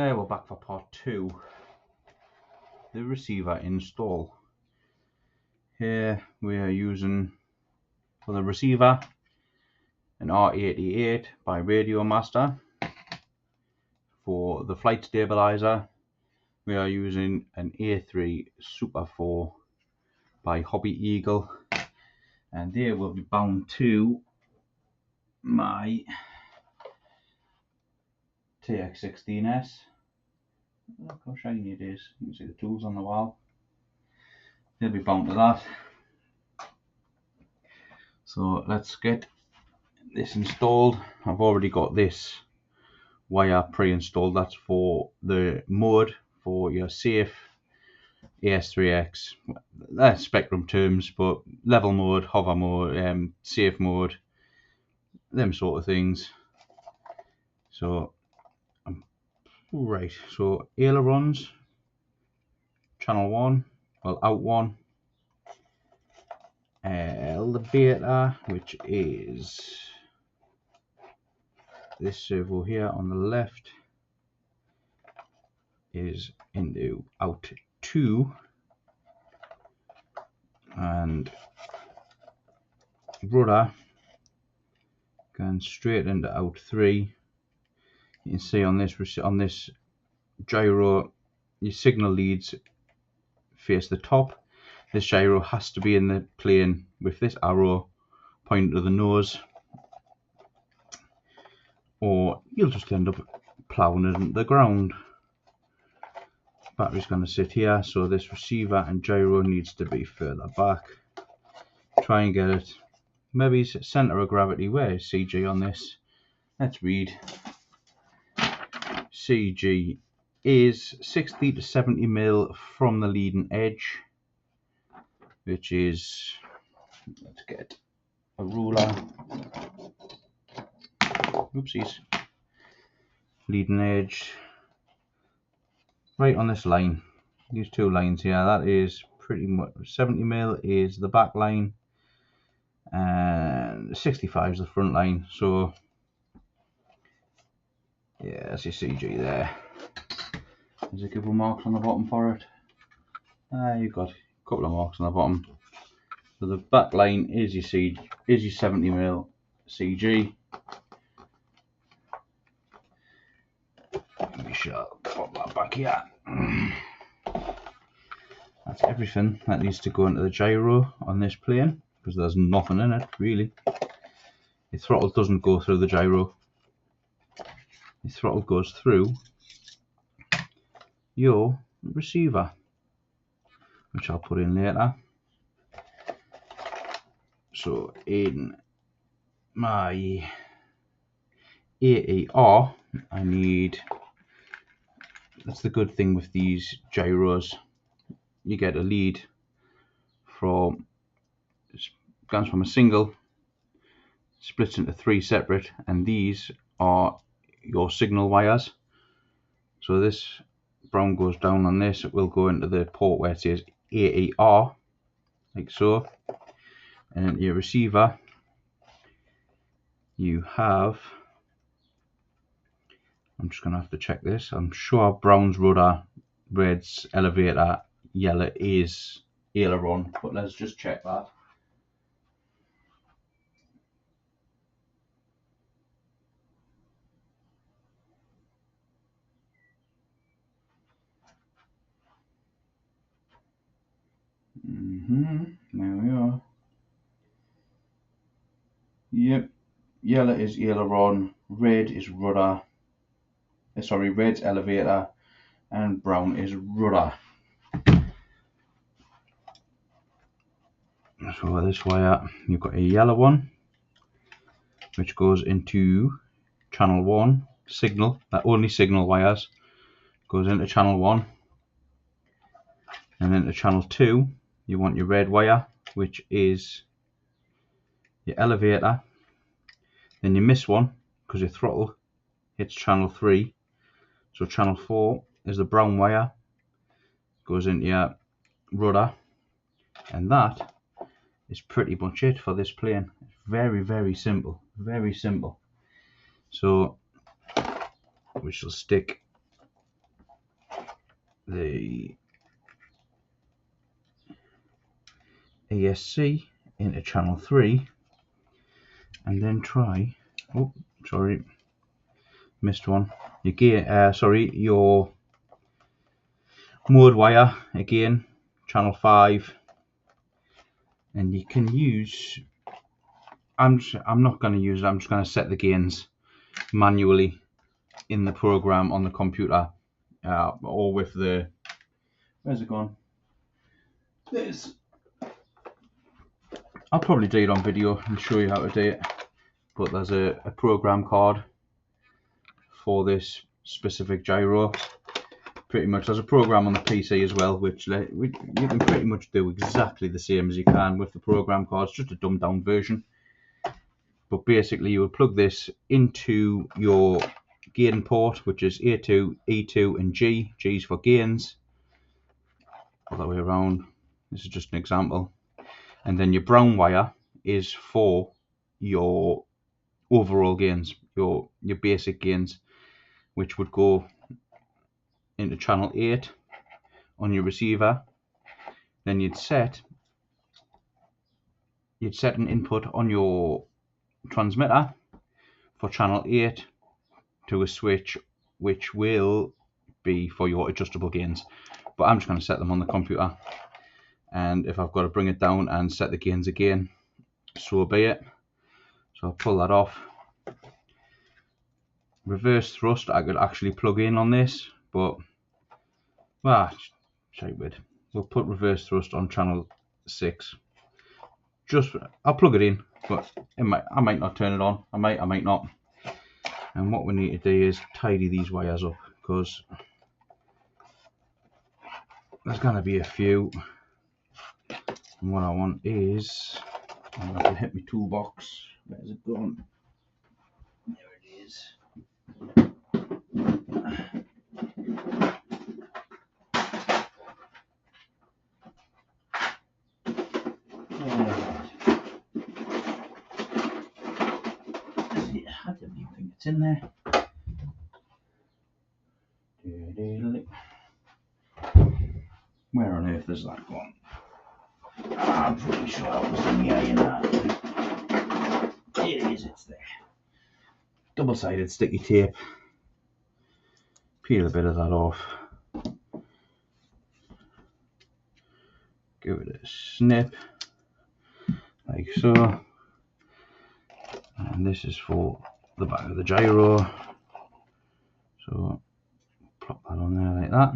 There, we're back for part 2, the receiver install. Here we are using for the receiver an R88 by Radio Master. For the flight stabilizer we are using an A3 Super 4 by Hobby Eagle, and they will be bound to my TX16S. Look how shiny it is. You can see the tools on the wall. They'll be bound to that. So let's get this installed. I've already got this wire pre-installed. That's for the mode for your safe AS3X. That's spectrum terms, but level mode, hover mode, safe mode, them sort of things. So right, so ailerons, channel 1, well, out 1, elevator, which is this servo here on the left, is into out 2, and rudder going straight into out 3. You can see on this gyro, your signal leads face the top. This gyro has to be in the plane with this arrow pointing to the nose, or you'll just end up ploughing it into the ground. Battery's going to sit here, so this receiver and gyro needs to be further back. Try and get it maybe center of gravity. Where is CG on this? Let's read. CG is 60 to 70 mil from the leading edge, which is, let's get a ruler. Oopsies. Leading edge right on this line. These two lines here, that is pretty much 70 mil is the back line and 65 is the front line. So yeah, that's your CG there. There's a couple of marks on the bottom for it. You've got a couple of marks on the bottom. So the back line is your 70 mil CG. We shall pop that back here. That's everything that needs to go into the gyro on this plane, because there's nothing in it really. The throttle doesn't go through the gyro. The throttle goes through your receiver, which I'll put in later. So in my AER, I need, that's the good thing with these gyros, you get a lead from, goes from a single, splits into 3 separate, and these are your signal wires. So this brown goes down on this, it will go into the port where it says AER, like so. And then your receiver, you have, I'm just going to have to check this, I'm sure brown's rudder, red's elevator, yellow is aileron, but let's just check that. There we are. Yep, yellow is aileron, red is rudder, sorry, red's elevator, and brown is rudder. So this wire, you've got a yellow one, which goes into channel 1, signal, that only signal wires, goes into channel 1, and into channel 2, you want your red wire, which is your elevator. Then you miss one because your throttle hits channel 3, so channel 4 is the brown wire, goes into your rudder, and that is pretty much it for this plane. Very, very simple, very simple. So we shall stick the ESC into channel 3 and then try, oh sorry, missed one, your gear, your mode wire again, channel 5, and you can use, I'm not going to use it, I'm just going to set the gains manually in the program on the computer, or with the, where's it gone? This, I'll probably do it on video and show you how to do it, but there's a program card for this specific gyro. Pretty much there's a program on the PC as well, which you can pretty much do exactly the same as you can with the program cards, just a dumbed down version. But basically you would plug this into your gain port, which is A2, E2 and G. G's for gains, all the way around. This is just an example. And then your brown wire is for your overall gains, your basic gains, which would go into channel 8 on your receiver. Then you'd set an input on your transmitter for channel 8 to a switch which will be for your adjustable gains, but I'm just going to set them on the computer, and if I've got to bring it down and set the gains again, so be it. So I'll pull that off. Reverse thrust I could actually plug in on this, but we'll put reverse thrust on channel 6. I'll plug it in, but I might not turn it on, I might not. And what we need to do is tidy these wires up, because there's going to be a few, and what I want is, I'm going to hit my toolbox. Where's it gone? There it is. I didn't even think it's in there. Where on earth is that gone? I'm pretty sure that was in here, you know. It is, it's there. Double-sided sticky tape. Peel a bit of that off. Give it a snip, like so. And this is for the back of the gyro. So plop that on there like that.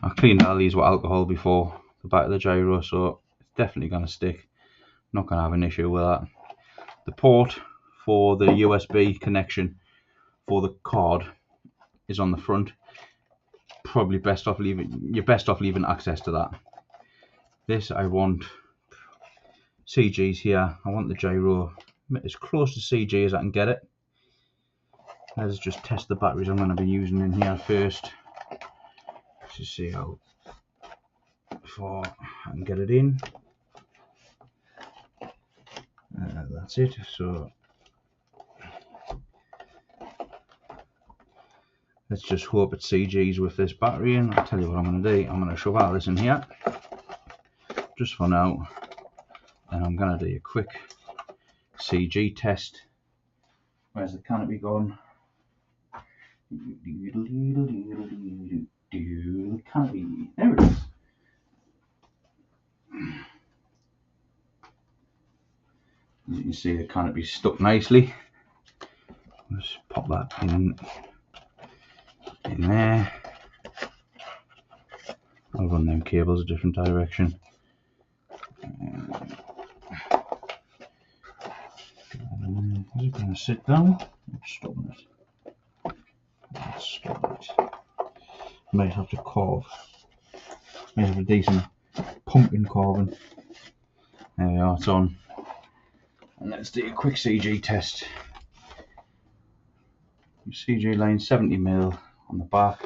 I cleaned all these with alcohol before the back of the gyro, so it's definitely going to stick. Not going to have an issue with that. The port for the USB connection for the card is on the front. Probably you're best off leaving access to that. This, I want CGs here. I want the gyro as close to CG as I can get it. Let's just test the batteries I'm going to be using in here first to see how far I can get it in. That's it. So let's just hope it CGs with this battery, and I'll tell you what I'm going to do. I'm going to shove all this in here just for now, and I'm going to do a quick CG test. Where's the canopy gone? The canopy, there it is. As you can see, the canopy stuck nicely. Let's pop that in there. I'll run them cables a different direction. Is it going to sit down? Let's stop it. Let's stop it. Might have to carve. Might have a decent pumpkin carving. There we are, it's on. And let's do a quick CG test. CG line 70mm on the back.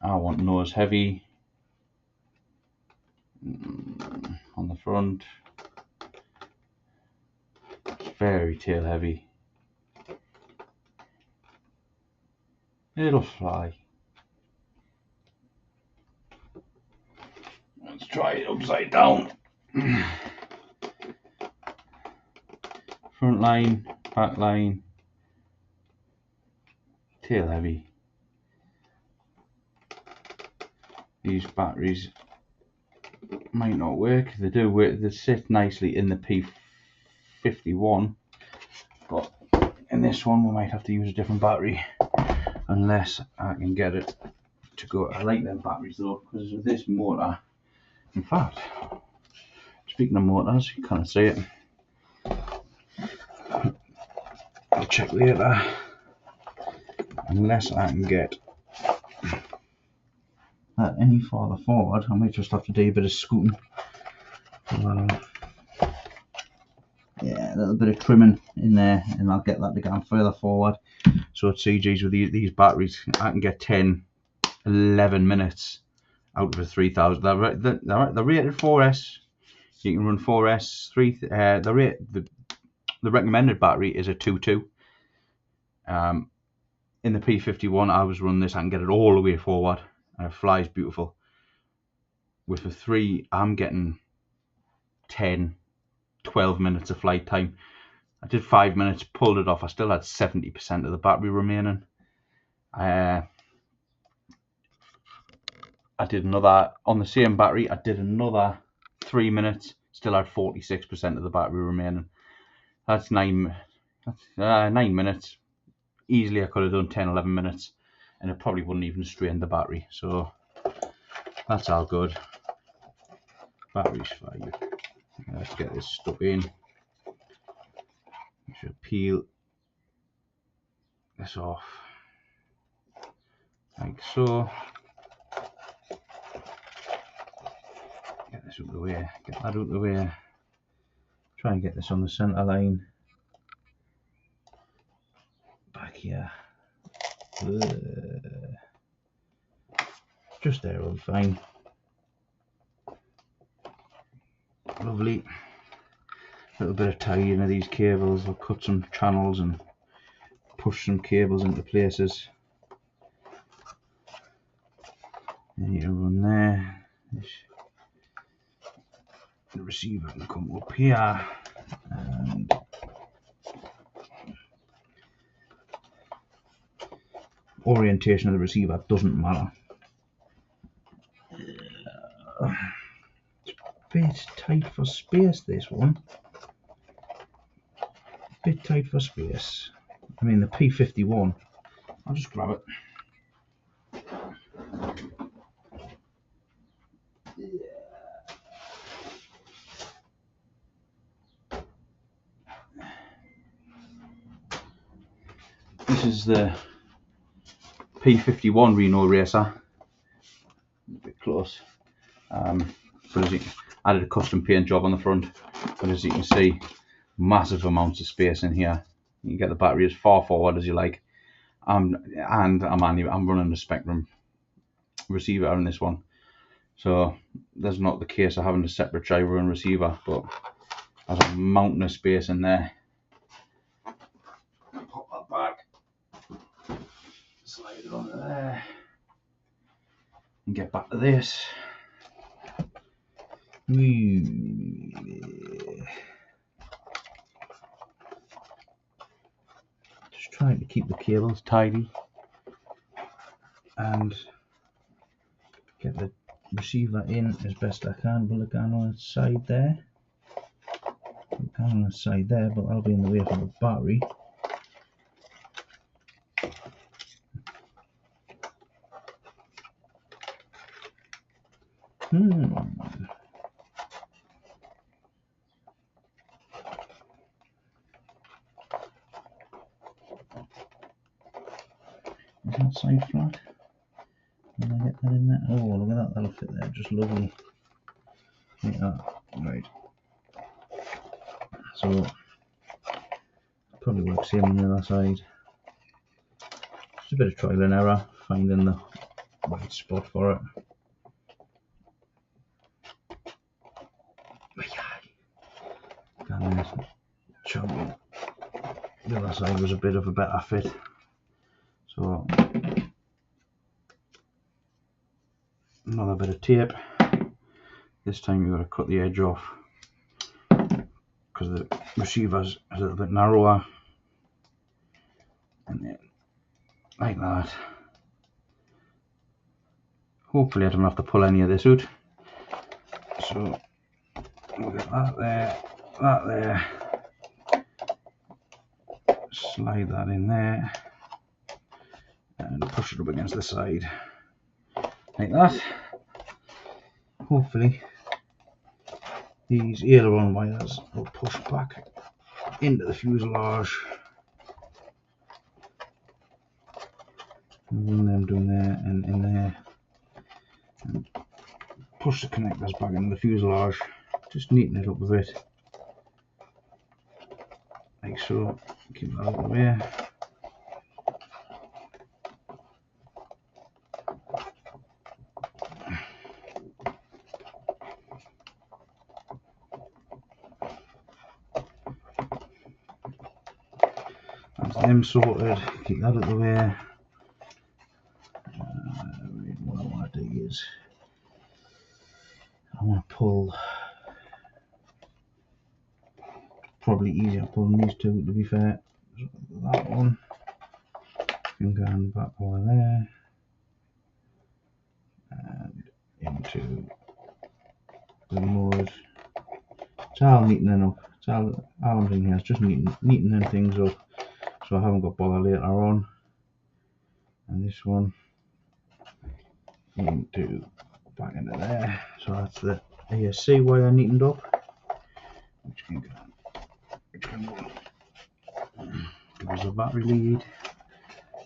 I want nose heavy on the front. Very tail heavy. It'll fly. try it upside down. Front line, back line, tail heavy. These batteries might not work. They do work, they sit nicely in the P51, but in this one we might have to use a different battery unless I can get it to go. I like them batteries though, because with this motor, in fact, speaking of motors, you can't see it. I'll check later. Unless I can get that any farther forward, I might just have to do a bit of scooting. Yeah, a little bit of trimming in there, and I'll get that to go further forward. So at CGs with these batteries, I can get 10, 11 minutes out of a 3000. They're rated 4S. You can run 4S. The recommended battery is a 2.2. In the P51, I was running this. I can get it all the way forward, and it flies beautiful. With the 3, I'm getting 10, 12 minutes of flight time. I did 5 minutes, pulled it off. I still had 70% of the battery remaining. I did another, on the same battery, I did another 3 minutes, still had 46% of the battery remaining. That's 9 minutes. Easily I could have done 10, 11 minutes, and it probably wouldn't even strain the battery. So that's all good. Battery's 5. Let's get this stuck in. I should peel this off like so. Get this out of the way, get that out of the way. Try and get this on the centre line. Back here. Just there will be fine. Lovely. A little bit of tidying of these cables. I'll cut some channels and push some cables into places. I need to run there. The receiver can come up here, and orientation of the receiver doesn't matter. It's a bit tight for space, this one. A bit tight for space. I mean, the P51, I'll just grab it. This is the P51 Reno Racer. A bit close. But I did a custom paint job on the front, but as you can see, massive amounts of space in here. You can get the battery as far forward as you like. And I'm running the Spectrum receiver on this one, so there's not the case of having a separate gyro and receiver, but there's a mountain of space in there. Pop that back, slide it onto there, and get back to this. Just trying to keep the cables tidy and get the receiver in as best I can. Will it go on its side there? It can on its side there, but that'll be in the way for the battery. Is that side flat? Can I get that in there? Oh, look at that, that'll fit there just lovely. Like that. Right. So, probably work same on the other side. Just a bit of trial and error, finding the right spot for it. And the other side was a bit of a better fit. So, another bit of tape, This time you've got to cut the edge off because the receiver's a little bit narrower, and then like that. Hopefully I don't have to pull any of this out. So we'll get that there, slide that in there and push it up against the side like that. Hopefully these aileron wires will push back into the fuselage. Run them down there and in there, and push the connectors back into the fuselage. Just neaten it up a bit, like so. Keep that out of the way. That's them sorted. Keep that out of the way. What I want to do is I want to pull. Probably easier pulling these two, to be fair. That one can go back over there and into the mud. It's all neatening up. It's all I'm doing here is just neatening things up, so I haven't got bother later on. And this one into back into there. So that's the ASC wire neatened up, which can go. There's a battery lead.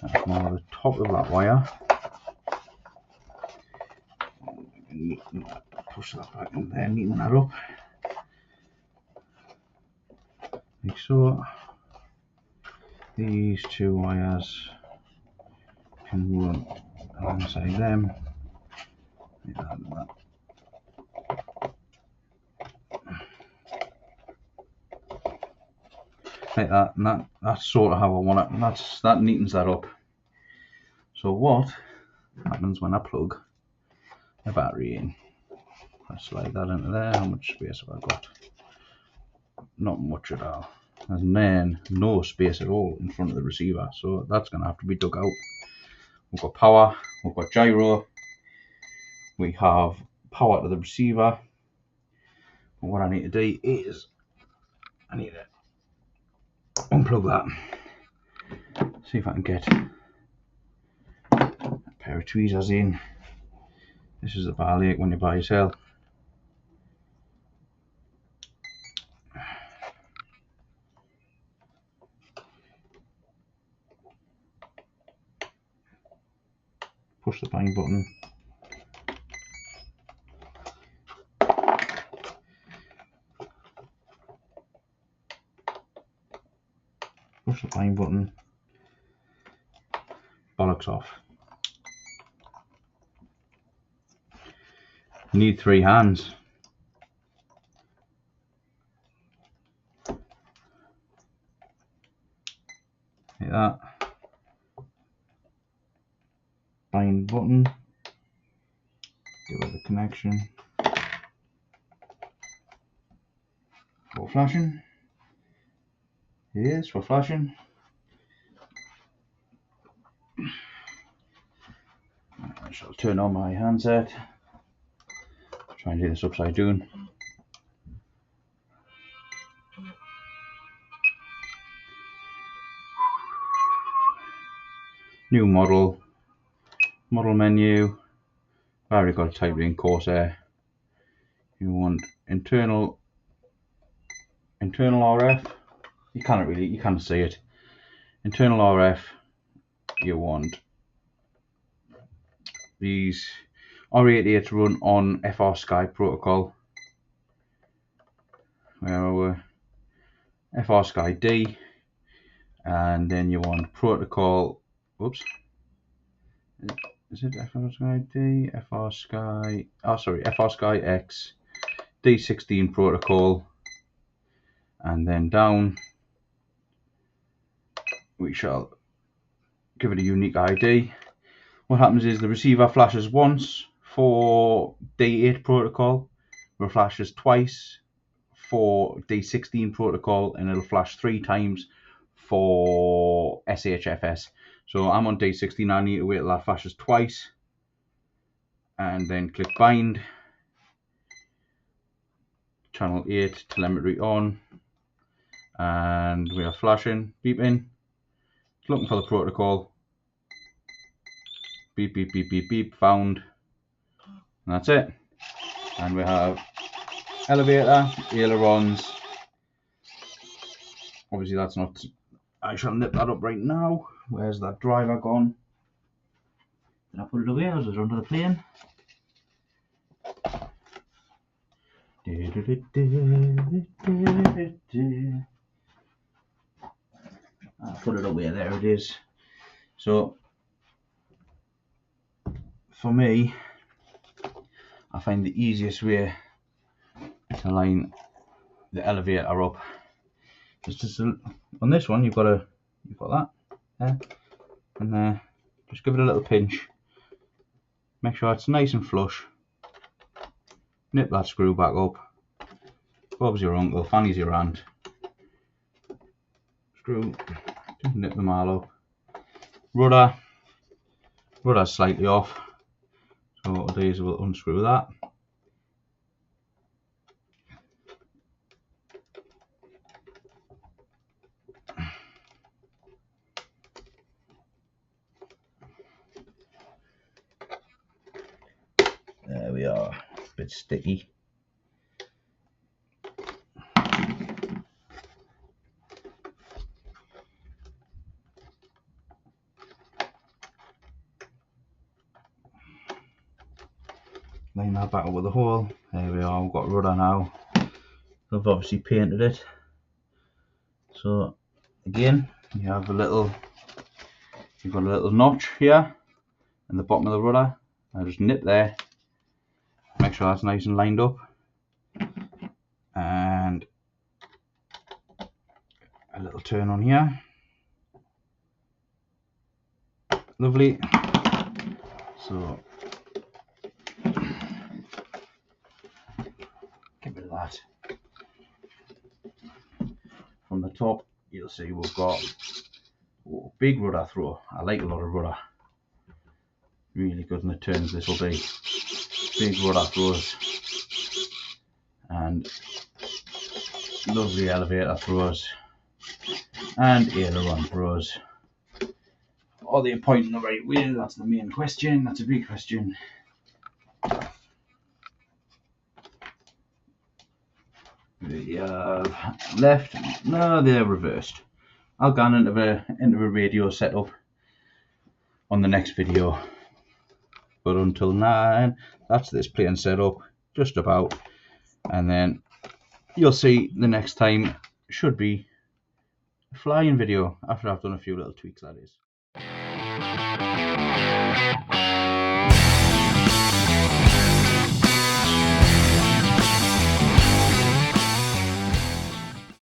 That's more the top of that wire. Push that back in there, neaten that up. Like so. These two wires can run alongside them. Like that and that. Like that, and that's sort of how I want it, and that neatens that up. So what happens when I plug a battery in? I slide that into there. How much space have I got? Not much at all. And then no space at all in front of the receiver, so that's going to have to be dug out. We've got power, we've got gyro, we have power to the receiver. And what I need to do is I need to unplug that. See if I can get a pair of tweezers in. This is the bar lake when you buy yourself. Push the bind button. Push the bind button. Bollocks off. You need 3 hands. Like that. Bind button. Give it the connection. For flashing. Here's for flashing. I shall turn on my handset. Try and do this upside down. New model menu. I've already got a type in Corsair. You want internal RF. You can't see it. Internal RF. You want these R88 to run on FR Sky protocol. Where we're FR Sky D, and then you want protocol. Whoops. Is it FR Sky D? FR Sky. Oh, sorry, FR Sky X, D16 protocol, and then down we shall give it a unique ID. What happens is the receiver flashes once for D8 protocol, flashes twice for D16 protocol, and it'll flash 3 times for SHFS. So I'm on D16, I need to wait till that flashes twice, and then click bind. Channel 8 telemetry on, and we are flashing, beeping, looking for the protocol, beep beep beep beep beep, found, and that's it. And we have elevator, ailerons. Obviously that's not, I shall nip that up right now. Where's that driver gone? Did I put it away or was it under the plane? I'll put it away, there it is. So for me, I find the easiest way to line the elevator up is just on this one. You've got that there and there. Just give it a little pinch. Make sure it's nice and flush. Nip that screw back up. Bob's your uncle, Fanny's your aunt. Screw, just nip them all up. Rudder's slightly off. So what we'll do is we'll unscrew that. There we are, a bit sticky. Line that back up with the hole. There we are, we've got rudder now. I've obviously painted it. So again, you've got a little notch here in the bottom of the rudder. I just nip there. Make sure that's nice and lined up. And a little turn on here. Lovely. So get rid of that. From the top, you'll see we've got big rudder throw. I like a lot of rudder. Really good in the turns this will be. Big rudder throws. And lovely elevator throws. And aileron throws. Are they pointing the right way? That's the main question. That's a big question. Left. No, they're reversed. I'll go into a radio setup on the next video. But until now, that's this plane setup, just about. And then you'll see the next time should be a flying video after I've done a few little tweaks, that is.